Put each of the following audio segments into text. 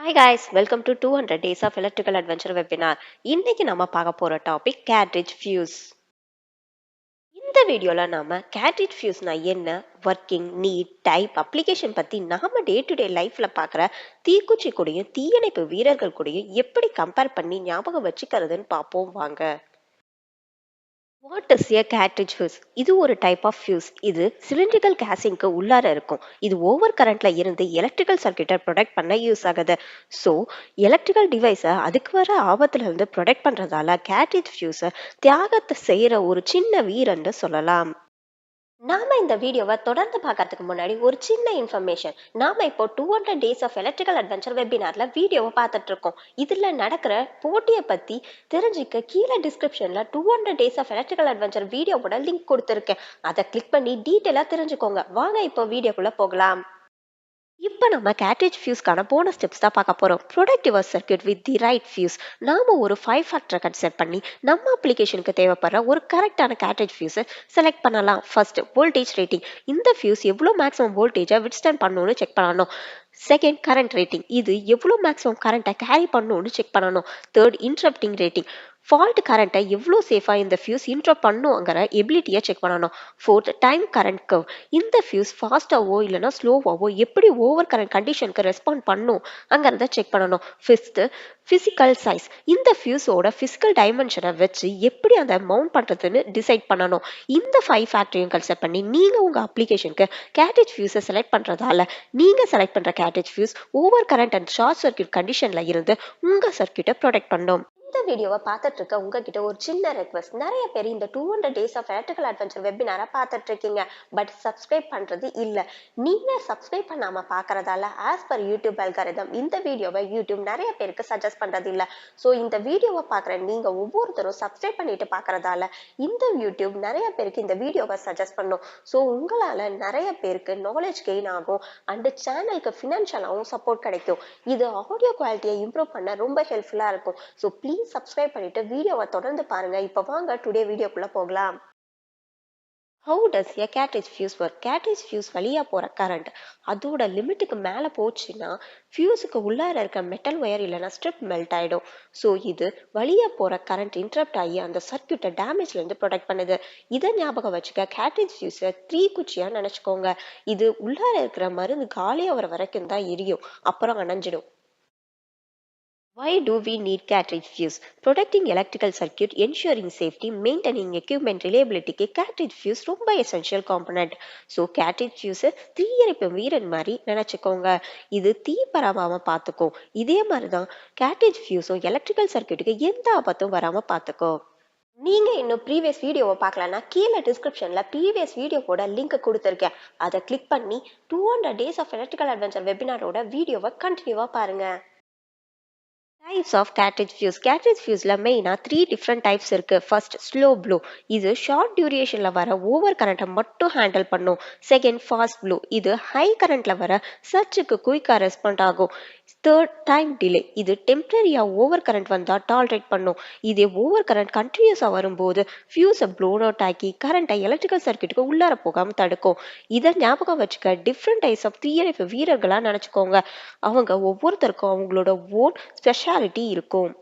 Hi guys, welcome to 200 Days of Electrical Adventure webinar. இன்னைக்கு நம்ம பார்க்க போற டாபிக் cartridge fuse. இந்த வீடியோல நாம cartridge fuseனா என்ன, ஒர்க்கிங், நீட், டைப், அப்ளிகேஷன் பத்தி நாம டே டு டே லைஃப்ல பார்க்குற தீக்குச்சி கூடயும் தீயணைப்பு வீரர்கள் கூடயும் எப்படி கம்பேர் பண்ணி ஞாபகம் வச்சுக்கிறதுன்னு பார்ப்போம் வாங்க. What is a cartridge fuse? இது ஒரு டைப் ஆஃப் ஃபியூஸ். இது சிலிண்ட்ரிக்கல் கேசிங்க்கு உள்ளார இருக்கும். இது ஓவர் கரண்ட்ல இருந்து எலக்ட்ரிக்கல் சர்க்யூட்டை ப்ரொடெக்ட் பண்ண யூஸ் ஆகுது. ஸோ எலக்ட்ரிக்கல் டிவைஸை அதுக்கு வர ஆபத்துல இருந்து ப்ரொடெக்ட் பண்றதால கேட்ரிட்ஜ் ஃபியூஸை தியாகத்தை செய்யற ஒரு சின்ன வீரன்னு சொல்லலாம். நாம இந்த வீடியோவை தொடர்ந்து பார்க்கறதுக்கு முன்னாடி ஒரு சின்ன இன்ஃபர்மேஷன். நாம இப்போ 200 டேஸ் ஆஃப் எலக்ட்ரிக்கல் அட்வென்ச்சர் வெபினார்ல வீடியோவை பார்த்துட்டு இருக்கோம். இதுல நடக்கிற போட்டியை பத்தி தெரிஞ்சுக்க கீழே டிஸ்கிரிப்ஷன்ல 200 டேஸ் ஆஃப் எலக்ட்ரிக்கல் அட்வென்ச்சர் வீடியோவோட லிங்க் கொடுத்துருக்கேன். அதை கிளிக் பண்ணி டீட்டெயிலா தெரிஞ்சுக்கோங்க. வாங்க இப்போ வீடியோக்குள்ள போகலாம். இப்போ நம்ம கேட்ரிட்ஜ் ஃபியூஸ்க்கான போனஸ் ஸ்டெப்ஸ் தான் பார்க்க போறோம். Protect your circuit with the right fuse. நாம ஒரு 5 ஃபேக்டரை கன்சிடர் பண்ணி நம்ம அப்ளிகேஷனுக்கு தேவைப்படுற ஒரு கரெக்டான கேட்ரிட்ஜ் ஃபியூஸை செலக்ட் பண்ணலாம். First voltage rating. இந்த ஃபியூஸ் எவ்வளோ மேக்ஸிமம் வோல்டேஜை விட்ஸ்டாண்ட் பண்ணணும்னு செக் பண்ணணும். Second current rating. இது எவ்வளோ மேக்ஸிமம் கரண்ட்டை கேரி பண்ணணும்னு செக் பண்ணணும். Third interrupting rating. ஃபால்ட் கரண்ட்டை எவ்வளோ சேஃபாக இந்த ஃபியூஸ் இன்டரப்ட் பண்ணுங்கிற எபிலிட்டியை செக் பண்ணணும். Fourth time current curve. இந்த ஃபியூஸ் ஃபாஸ்ட்டாவோ இல்லைனா ஸ்லோவாவோ எப்படி ஓவர் கரண்ட் கண்டிஷனுக்கு ரெஸ்பாண்ட் பண்ணும் அங்கிறத செக் பண்ணணும். Fifth physical size. இந்த ஃபியூஸோட ஃபிசிக்கல் டைமென்ஷனை வச்சு எப்படி அதை மவுண்ட் பண்ணுறதுன்னு டிசைட் பண்ணணும். இந்த 5 ஃபேக்டரையும் கன்சிடர் பண்ணி நீங்கள் உங்கள் அப்ளிகேஷனுக்கு கேட்ரிட்ஜ் ஃபியூஸை செலக்ட் பண்ணுறதால நீங்கள் செலக்ட் பண்ணுற cartridge fuse over current and short circuit கண்டிஷனில் இருந்து உங்கள் சர்க்யூட்டை ப்ரொடெக்ட் பண்ணும். இந்த வீடியோவை பார்த்துட்டு இருக்க உங்ககிட்ட ஒரு சின்ன ரெக்வஸ்ட். நிறைய பேர் இந்த 200 டேஸ் ஆஃப் எலக்ட்ரிக்கல் அட்வென்ச்சர் வெபினாரை பார்த்துட்டு இருக்கீங்க, பட் சப்ஸ்கிரைப் பண்றது இல்ல. நீங்க சப்ஸ்கிரைப் பண்ணாம பார்க்கறதால ஆஸ் பர் யூடியூப் அல்காரிதம் இந்த வீடியோவை யூடியூப் நிறைய பேருக்கு சஜஸ்ட் பண்றது இல்ல. ஸோ இந்த வீடியோவை பார்க்குற நீங்க ஒவ்வொருத்தரும் சப்ஸ்கிரைப் பண்ணிட்டு பார்க்கறதால இந்த யூடியூப் நிறைய பேருக்கு இந்த வீடியோவை சஜஸ்ட் பண்ணும். ஸோ உங்களால நிறைய பேருக்கு நாலேஜ் கெயின் ஆகும் அண்ட் சேனலுக்கு ஃபினான்ஷியலாகவும் சப்போர்ட் கிடைக்கும். இது ஆடியோ குவாலிட்டியை இம்ப்ரூவ் பண்ண ரொம்ப ஹெல்ப்ஃபுல்லா இருக்கும். ஸோ ப்ளீஸ் சப்ஸ்கிரைப் பண்ணிட்டு வீடியோவை தொடர்ந்து பாருங்க. இப்போ வாங்க டுடே வீடியோக்குள்ள போகலாம். How does a cartridge fuse work? Cartridge fuse வழியா போற கரண்ட் அதோட லிமிட்டுக்கு மேல போச்சுன்னா ஃபியூஸுக்கு உள்ளார இருக்க மெட்டல் ஒயர் இல்லைன்னா ஸ்ட்ரிப் மெல்ட் ஆயிடும். ஸோ இது வழியா போற கரண்ட் இன்டரப்ட் ஆகி அந்த சர்க்யூட்டை டேமேஜ்ல இருந்து ப்ரொடெக்ட் பண்ணுது. இதை ஞாபகம் வச்சுக்க கேட்ரிட்ஜ் ஃபியூஸை 3 குச்சியா நினைச்சுக்கோங்க. இது உள்ளார இருக்கிற மருந்து காலியாகிற வரைக்கும் தான் எரியும், அப்புறம் அணைஞ்சிடும். Why do we need cartridge fuse? Protecting electrical circuit, ensuring safety, maintaining equipment reliability க்கு cartridge fuse ரொம்ப essential component. So cartridge fuse தீயணைப்பு வீரன் மாதிரி நினைச்சுக்கோங்க. இது தீ பரவாம பார்த்துக்கும். இதே மாதிரி தான் cartridge fuseம் எலக்ட்ரிக்கல் சர்க்யூட்டுக்கு எந்த ஆபத்தும் வராம பார்த்துக்கும். நீங்க இன்னும் ப்ரீவியஸ் வீடியோவை பார்க்கலன்னா கீழே டிஸ்கிரிப்ஷன்ல ப்ரீவியஸ் வீடியோவோட லிங்க் கொடுத்துருக்கேன். அதை கிளிக் பண்ணி 200 டேஸ் ஆஃப் எலக்ட்ரிக்கல் அட்வென்ச்சர் வெபினாரோட வீடியோவை கண்டினியூவா பாருங்க. Types of cartridge fuse. Cartridge fuseல மெயினா 3 டிஃப்ரெண்ட் டைப்ஸ் இருக்கு. First slow blow. இது ஷார்ட் டியூரேஷன்ல வர ஓவர் கரண்ட்டை மட்டும் ஹேண்டில் பண்ணும். Second fast blow. இது ஹை கரண்ட்ல வர சர்ச்சுக்கு குயிக்கா ரெஸ்பாண்ட் ஆகும். Third time delay. இது டெம்பரரியா ஓவர் கரண்ட் வந்தா டாலரேட் பண்ணும். இதே ஓவர் கரண்ட் கண்டினியூஸா வரும்போது ஃபியூஸை ப்ளோன் அவுட் ஆக்கி கரண்ட்டை எலக்ட்ரிக்கல் சர்க்யூட்டுக்கு உள்ளார போகாம தடுக்கும். இதை ஞாபகம் வச்சுக்க டிஃப்ரெண்ட் டைப்ஸ் ஆஃப் தீயணைப்பு வீரர்களா நினைச்சுக்கோங்க. அவங்க ஒவ்வொருத்தருக்கும் அவங்களோட ஓன் ஸ்பெஷாலிட்டி இருக்கும்.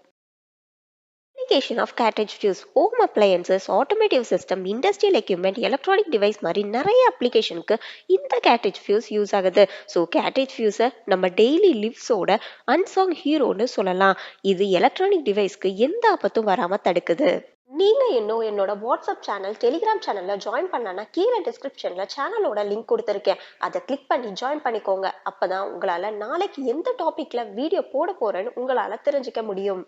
Application of cartridge fuse. Home appliances, automotive system, industrial equipment, electronic device மாதிரி நிறைய அப்ளிகேஷனுக்கு இந்த cartridge fuse யூஸ் ஆகுது. ஸோ cartridge fuse நம்ம டெய்லி லிவ்ஸோட அன்சாங் ஹீரோன்னு சொல்லலாம். இது எலக்ட்ரானிக் டிவைஸ்க்கு எந்த ஆபத்தும் வராம தடுக்குது. நீங்க இன்னும் என்னோட வாட்ஸ்அப் சேனல், டெலிகிராம் சேனல்ல ஜாயின் பண்ணனா கீழே டிஸ்கிரிப்ஷன்ல சேனலோட லிங்க் கொடுத்துருக்கேன். அதை கிளிக் பண்ணி ஜாயின் பண்ணிக்கோங்க. அப்பதான் உங்களால நாளைக்கு எந்த டாபிக்ல வீடியோ போட போறேன்னு உங்களால தெரிஞ்சுக்க முடியும்.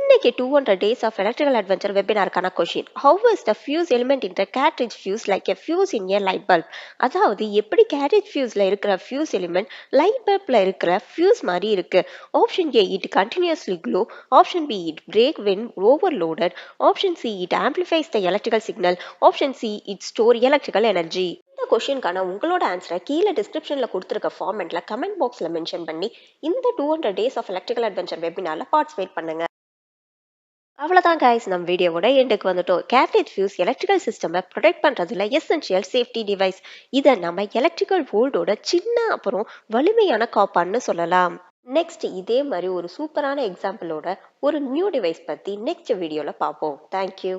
இன்னைக்கு 200 டேஸ் ஆஃப் எலக்ட்ரிக்கல் அட்வென்ச்சர் வெபினாருக்கான question. How is the fuse element in the cartridge fuse like a fuse in a light bulb? அதாவது எப்படி கேட்ரிட்ஜ் ஃபியூஸ்ல இருக்கிற ஃபியூஸ் எலிமெண்ட் லைட் பல்ப்ல இருக்கிற ஃபியூஸ் மாதிரி இருக்கு. Option A it continuously glow, option B it break when overloaded, option C it amplifies the electrical signal, option C it store electrical energy. இந்த கொஸ்டினுக்கான உங்களோட ஆன்சரை கீழே டிஸ்கிரிப்ஷன்ல கொடுத்துருக்க ஃபார்மெட்ல கமெண்ட் பாக்ஸ்ல மென்ஷன் பண்ணி இந்த 200 டேஸ் ஆஃப் எலக்ட்ரிக்கல் அட்வென்ச்சர் வெபினார்ல பார்ட்டிசிபேட் பண்ணுங்க. அவ்வளோதான் கைஸ், நம்ம வீடியோவோட எண்டுக்கு வந்துட்டோம். கேட்ரிட்ஜ் ஃபியூஸ் எலக்ட்ரிக்கல் சிஸ்டமை ப்ரொடெக்ட் பண்ணுறதுல எசென்ஷியல் சேஃப்டி டிவைஸ். இதை நம்ம எலக்ட்ரிக்கல் வோல்டோட சின்ன அப்புறம் வலிமையான காப்பான்னு சொல்லலாம். நெக்ஸ்ட் இதே மாதிரி ஒரு சூப்பரான எக்ஸாம்பிளோட ஒரு நியூ டிவைஸ் பத்தி நெக்ஸ்ட் வீடியோல பார்ப்போம். தேங்க்யூ.